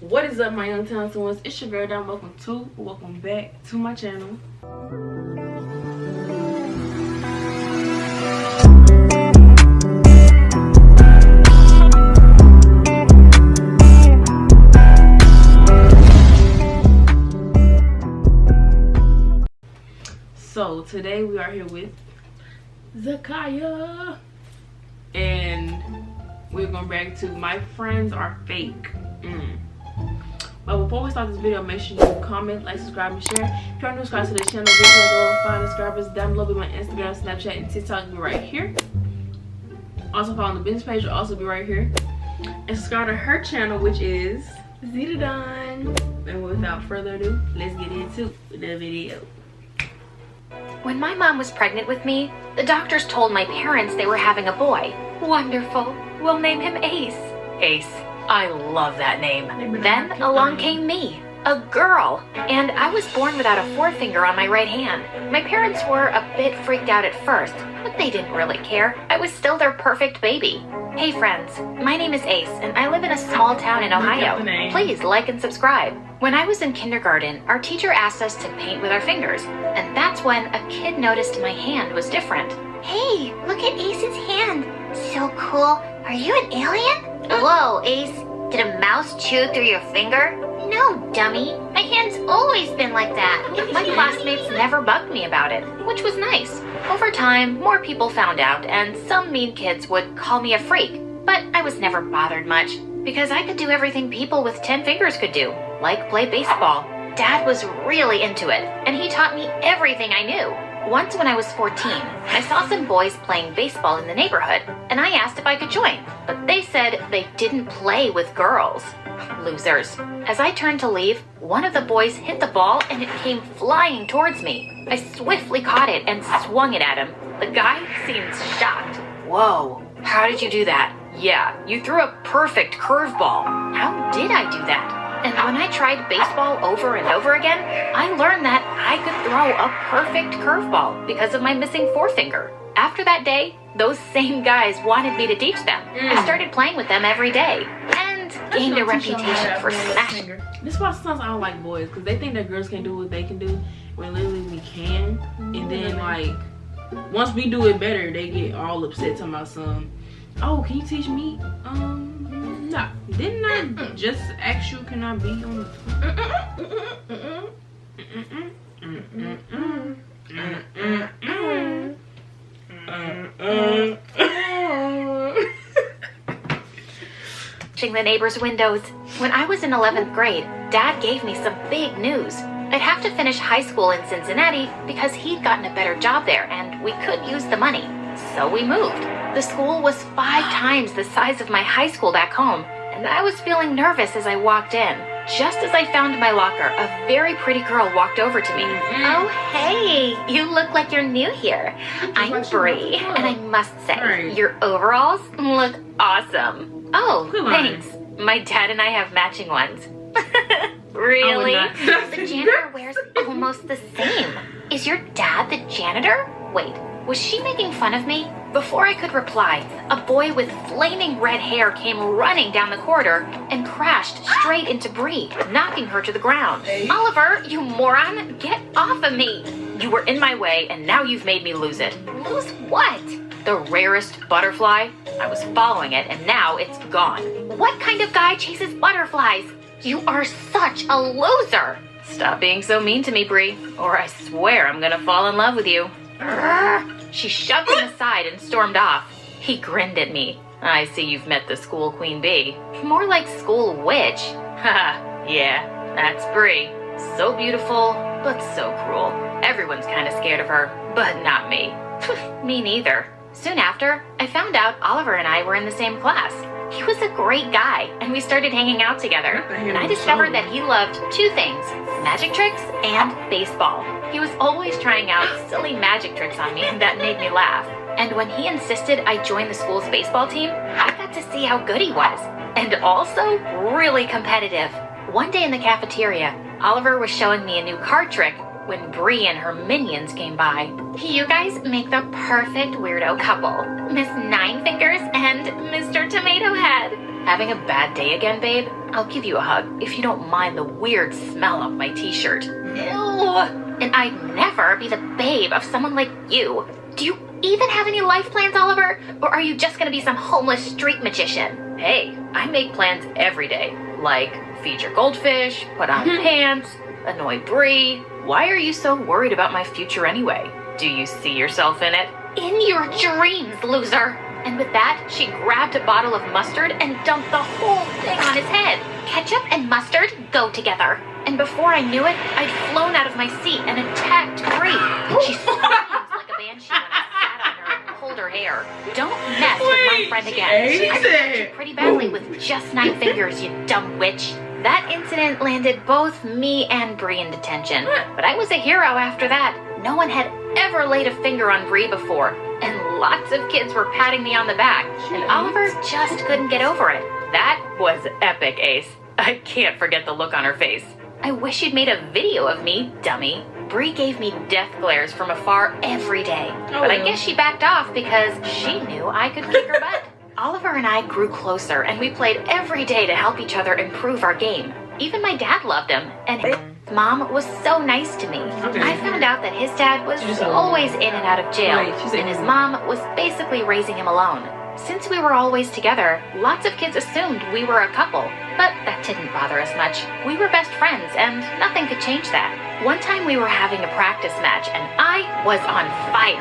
What is up, my young talented ones? It's your girl Dom. Welcome back to my channel. So today we are here with Zakaya, and we're going back to My Friends Are Fake. But before we start this video, make sure you comment, like, subscribe, and share. If you're new, subscribe to the channel. Go 5 subscribers down below. Be my Instagram, Snapchat, and TikTok will be right here. Also follow the business page will also be right here. And subscribe to her channel, which is ytodiamond. And without further ado, let's get into the video. When my mom was pregnant with me, the doctors told my parents they were having a boy. Wonderful. We'll name him Ace. Ace. I love that name. Then along came me, a girl, and I was born without a forefinger on my right hand. My parents were a bit freaked out at first, but they didn't really care. I was still their perfect baby. Hey friends, my name is Ace, and I live in a small town in Ohio. Please like and subscribe. When I was in kindergarten, our teacher asked us to paint with our fingers, and that's when a kid noticed my hand was different. Hey, look at Ace's hand. So cool. Are you an alien? Whoa, Ace. Did a mouse chew through your finger? No, dummy. My hand's always been like that. My classmates never bugged me about it, which was nice. Over time, more people found out, and some mean kids would call me a freak. But I was never bothered much, because I could do everything people with 10 fingers could do, like play baseball. Dad was really into it, and he taught me everything I knew. Once when I was 14, I saw some boys playing baseball in the neighborhood, and I asked if I could join, but they said they didn't play with girls. Losers. As I turned to leave, one of the boys hit the ball and it came flying towards me. I swiftly caught it and swung it at him. The guy seemed shocked. Whoa, how did you do that? Yeah, you threw a perfect curveball. How did I do that? And when I tried baseball over and over again, I learned that I could throw a perfect curveball because of my missing forefinger. After that day, those same guys wanted me to teach them. I started playing with them every day and gained a reputation for smashing. This is why sometimes I don't like boys, because they think that girls can do what they can do when literally we can. And then like, once we do it better, they get all upset talking about some, oh, can you teach me? No. Didn't I just ask you, can I be on the the neighbors' windows. When I was in 11th grade, Dad gave me some big news. I'd have to finish high school in Cincinnati because he'd gotten a better job there and we could use the money. So we moved. The school was 5 times the size of my high school back home, and I was feeling nervous as I walked in. Just as I found my locker, a very pretty girl walked over to me. Oh, hey, you look like you're new here. I'm Bree, and I must say, your overalls look awesome. Oh, thanks. My dad and I have matching ones. Really? The janitor wears almost the same. Is your dad the janitor? Wait, was she making fun of me? Before I could reply, a boy with flaming red hair came running down the corridor and crashed straight into Bree, knocking her to the ground. Oliver, you moron, get off of me! You were in my way and now you've made me lose it. Lose what? The rarest butterfly. I was following it and now it's gone. What kind of guy chases butterflies? You are such a loser! Stop being so mean to me, Bree, or I swear I'm gonna fall in love with you. She shoved him aside and stormed off. He grinned at me. I see you've met the school queen bee. More like school witch. Haha, yeah, that's Bree. So beautiful, but so cruel. Everyone's kind of scared of her, but not me. Me neither. Soon after, I found out Oliver and I were in the same class. He was a great guy, and we started hanging out together. And I discovered that he loved 2 things, magic tricks and baseball. He was always trying out silly magic tricks on me, and that made me laugh. And when he insisted I join the school's baseball team, I got to see how good he was. And also really competitive. One day in the cafeteria, Oliver was showing me a new card trick when Bree and her minions came by. You guys make the perfect weirdo couple. Miss Nine Fingers and Mr. Tomato Head. Having a bad day again, babe? I'll give you a hug if you don't mind the weird smell of my t-shirt. Ew! And I'd never be the babe of someone like you. Do you even have any life plans, Oliver? Or are you just gonna be some homeless street magician? Hey, I make plans every day. Like, feed your goldfish, put on pants, annoy Bree. Why are you so worried about my future anyway? Do you see yourself in it? In your dreams, loser! And with that, she grabbed a bottle of mustard and dumped the whole thing on his head. Ketchup and mustard go together. And before I knew it, I'd flown out of my seat and attacked Bree. She screamed like a banshee when I sat on her and pulled her hair. Don't mess with my friend again. I hurt you pretty badly with just 9 fingers, you dumb witch. That incident landed both me and Bree in detention. But I was a hero after that. No one had ever laid a finger on Bree before. And lots of kids were patting me on the back. And Oliver just couldn't get over it. That was epic, Ace. I can't forget the look on her face. I wish you'd made a video of me, dummy. Bree gave me death glares from afar every day. But I guess she backed off because she knew I could kick her butt. Oliver and I grew closer, and we played every day to help each other improve our game. Even my dad loved him, and his mom was so nice to me. I found out that his dad was always in and out of jail, and his mom was basically raising him alone. Since we were always together, lots of kids assumed we were a couple, but that didn't bother us much. We were best friends, and nothing could change that. One time we were having a practice match, and I was on fire.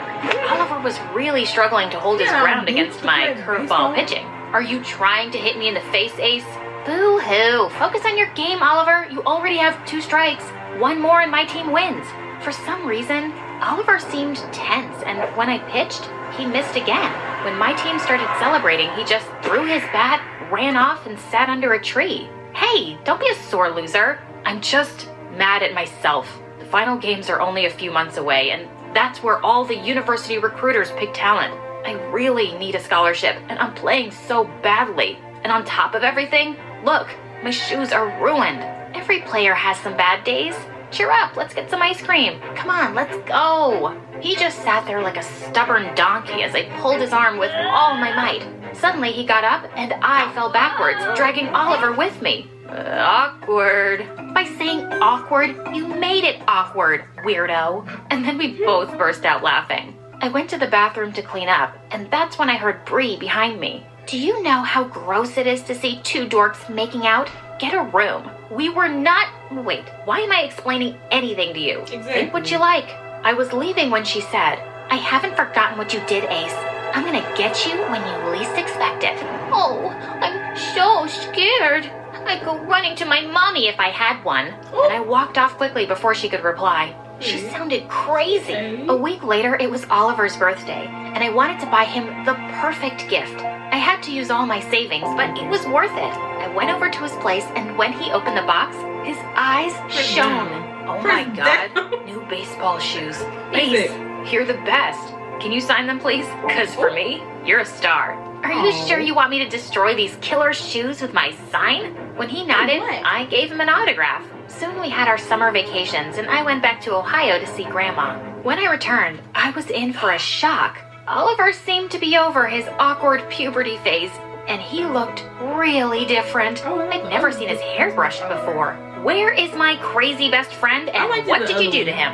Oliver was really struggling to hold his ground against my curveball pitching. Are you trying to hit me in the face, Ace? Boo-hoo. Focus on your game, Oliver. You already have 2 strikes. 1 more and my team wins. For some reason, Oliver seemed tense, and when I pitched, he missed again. When my team started celebrating, he just threw his bat, ran off, and sat under a tree. Hey, don't be a sore loser. I'm just mad at myself. The final games are only a few months away, and that's where all the university recruiters pick talent. I really need a scholarship, and I'm playing so badly. And on top of everything, look, my shoes are ruined. Every player has some bad days. Cheer up, let's get some ice cream. Come on, let's go. He just sat there like a stubborn donkey as I pulled his arm with all my might. Suddenly he got up and I fell backwards, dragging Oliver with me. Awkward. By saying awkward, you made it awkward, weirdo. And then we both burst out laughing. I went to the bathroom to clean up, and that's when I heard Bree behind me. Do you know how gross it is to see 2 dorks making out? Get a room. We were not... Wait, why am I explaining anything to you? Exactly. Think what you like. I was leaving when she said, I haven't forgotten what you did, Ace. I'm gonna get you when you least expect it. Oh, I'm so scared. I'd go running to my mommy if I had one. And I walked off quickly before she could reply. She sounded crazy. A week later, it was Oliver's birthday, and I wanted to buy him the perfect gift. I had to use all my savings, but it was worth it. I went over to his place, and when he opened the box, his eyes shone. Oh my God, new baseball shoes. Ace, you're the best. Can you sign them, please? Because for me, you're a star. Are you sure you want me to destroy these killer shoes with my sign? When he nodded, I gave him an autograph. Soon we had our summer vacations, and I went back to Ohio to see Grandma. When I returned, I was in for a shock. Oliver seemed to be over his awkward puberty phase, and he looked really different. I'd never seen his hair brushed before. Where is my crazy best friend, and what did you do to him?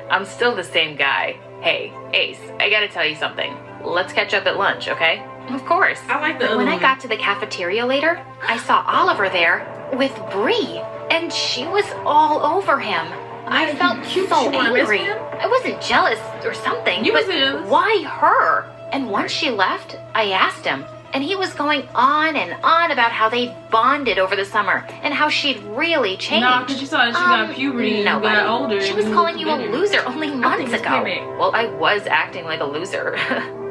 I'm still the same guy. Hey, Ace, I gotta tell you something. Let's catch up at lunch, okay? Of course. I like the other When I one. got to the cafeteria later, I saw Oliver there with Bree, and she was all over him. I felt so angry. I wasn't jealous or something, You but wasn't jealous. why her? And once she left, I asked him, and he was going on and on about how they bonded over the summer and how she'd really changed. Nah, because you saw that she got puberty and no, got buddy. older. She and was moved calling you a better. loser only months it's ago. payback. Well, I was acting like a loser.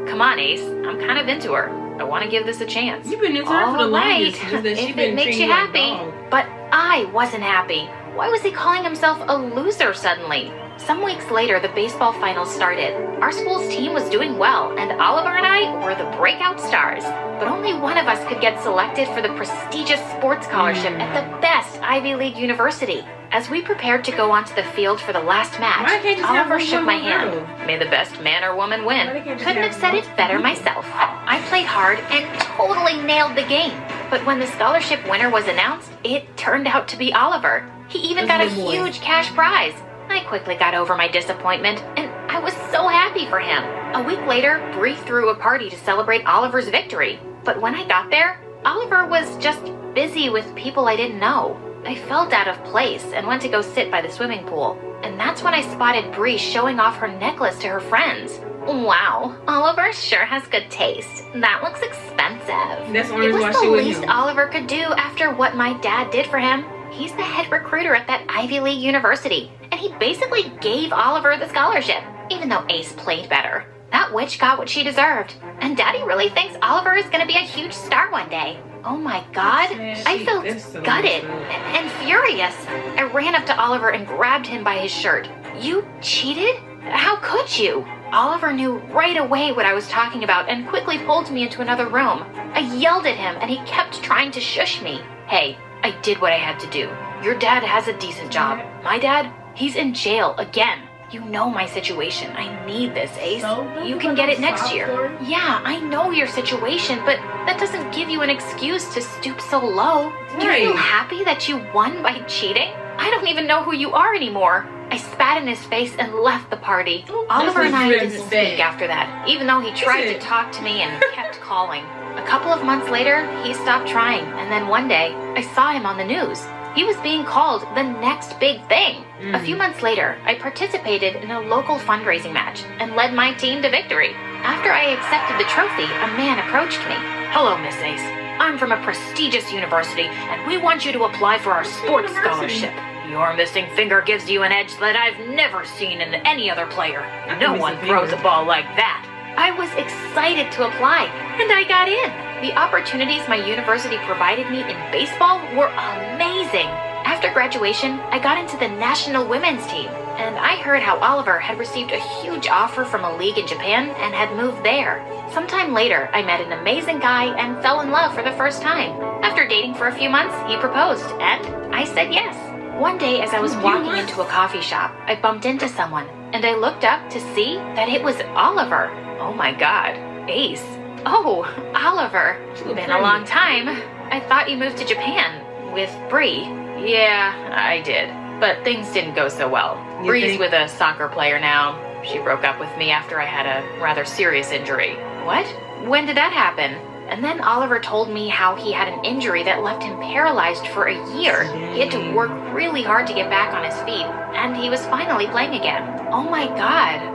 Come on, Ace. I'm kind of into her. I want to give this a chance. You've been into her for the All right. longest. It's just that she If been it makes treating you like a happy. dog. But I wasn't happy. Why was he calling himself a loser suddenly? Some weeks later, the baseball finals started. Our school's team was doing well, and Oliver and I were the breakout stars. But only one of us could get selected for the prestigious sports scholarship at the best Ivy League university. As we prepared to go onto the field for the last Why match, can't you just have Oliver one shook my woman, hand. girl? May the best man or woman win. Why they can't just Couldn't have said it better myself. I played hard and totally nailed the game. But when the scholarship winner was announced, it turned out to be Oliver. He even got a That's a good boy. huge cash prize. I quickly got over my disappointment, and I was so happy for him. A week later, Bree threw a party to celebrate Oliver's victory. But when I got there, Oliver was just busy with people I didn't know. I felt out of place and went to go sit by the swimming pool. And that's when I spotted Bree showing off her necklace to her friends. Wow, Oliver sure has good taste. That looks expensive. That's the only It reason was why she the with least him. Oliver could do after what my dad did for him. He's the head recruiter at that Ivy League university, and he basically gave Oliver the scholarship, even though Ace played better. That witch got what she deserved, and Daddy really thinks Oliver is going to be a huge star one day. Oh my God, I felt That's so gutted messed up. and furious. I ran up to Oliver and grabbed him by his shirt. You cheated? How could you? Oliver knew right away what I was talking about and quickly pulled me into another room. I yelled at him and he kept trying to shush me. Hey, I did what I had to do. Your dad has a decent job. My dad, he's in jail again. You know my situation. I need this, Ace. So, You can get it next year. Yeah, I know your situation, but that doesn't give you an excuse to stoop so low. Do you feel Right. happy that you won by cheating? I don't even know who you are anymore. I spat in his face and left the party. Oliver what and I you didn't said. speak after that, even though he tried to it? talk to me and kept calling. A couple of months later, he stopped trying, and then one day, I saw him on the news. He was being called the next big thing. A few months later, I participated in a local fundraising match and led my team to victory. After I accepted the trophy, a man approached me. Hello, Miss Ace. I'm from a prestigious university, and we want you to apply for our sports University? scholarship. Your missing finger gives you an edge that I've never seen in any other player. No one throws a ball like that. I was excited to apply, and I got in. The opportunities my university provided me in baseball were amazing. After graduation, I got into the national women's team, and I heard how Oliver had received a huge offer from a league in Japan and had moved there. Sometime later, I met an amazing guy and fell in love for the first time. After dating for a few months, he proposed, and I said yes. One day, as I was walking into a coffee shop, I bumped into someone, and I looked up to see that it was Oliver. Oh my God, Ace. Oh, Oliver. Been a long time. I thought you moved to Japan with Bree. Yeah, I did. But things didn't go so well. You Bree's think- with a soccer player now. She broke up with me after I had a rather serious injury. What? When did that happen? And then Oliver told me how he had an injury that left him paralyzed for a year. He had to work really hard to get back on his feet, and he was finally playing again. Oh my God.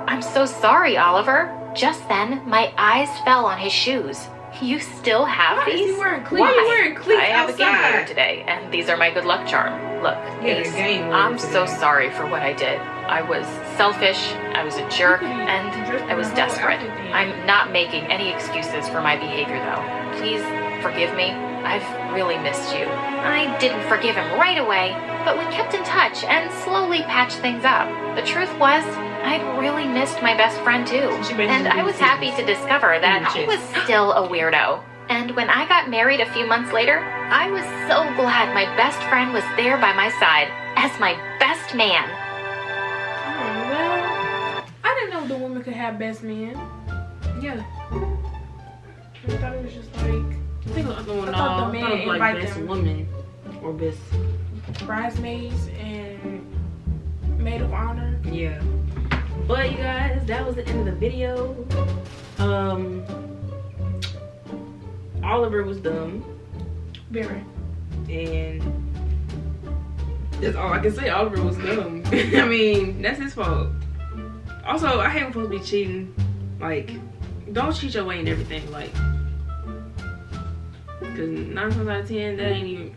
I'm so sorry, Oliver. Just then, my eyes fell on his shoes. You still have Why is these? he wearing cleats? Why? Why you wearing cleats I have a game later outside? today, and these are my good luck charm. Look, Yeah, the Ace, game later I'm so today. sorry for what I did. I was selfish, I was a jerk, and I was desperate. I'm not making any excuses for my behavior, though. Please forgive me. I've really missed you. I didn't forgive him right away, but we kept in touch and slowly patched things up. The truth was, I'd really missed my best friend too, She basically and I was happy to discover that he was still a weirdo. And when I got married a few months later, I was so glad my best friend was there by my side as my best man. Oh, well, I didn't know the woman could have best men. Yeah. I thought it was just like I think I thought thought the man it was like invite best them. woman or best. bridesmaids and maid of honor. Yeah. But you guys, that was the end of the video. Oliver was dumb, Very. and that's all I can say. Oliver was dumb. I mean, that's his fault. Also, I hate when supposed to be cheating. Like, don't cheat your way in everything. Like, cause 9 times out of 10, that ain't even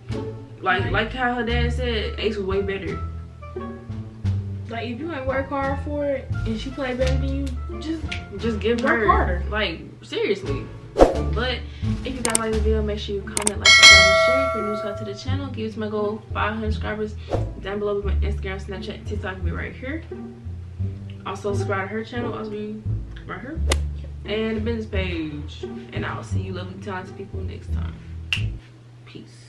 like how her dad said. Ace was way better. Like, if you ain't work hard for it and she play better than you, Just give Work her harder. like seriously. But if you guys like the video, make sure you comment, like, subscribe, and share. If you're new to the channel, give us my goal 500 subscribers down below. My Instagram, Snapchat, TikTok will be right here. Also subscribe to her channel, also be right here, and the business page. And I'll see you lovely talented people next time. Peace.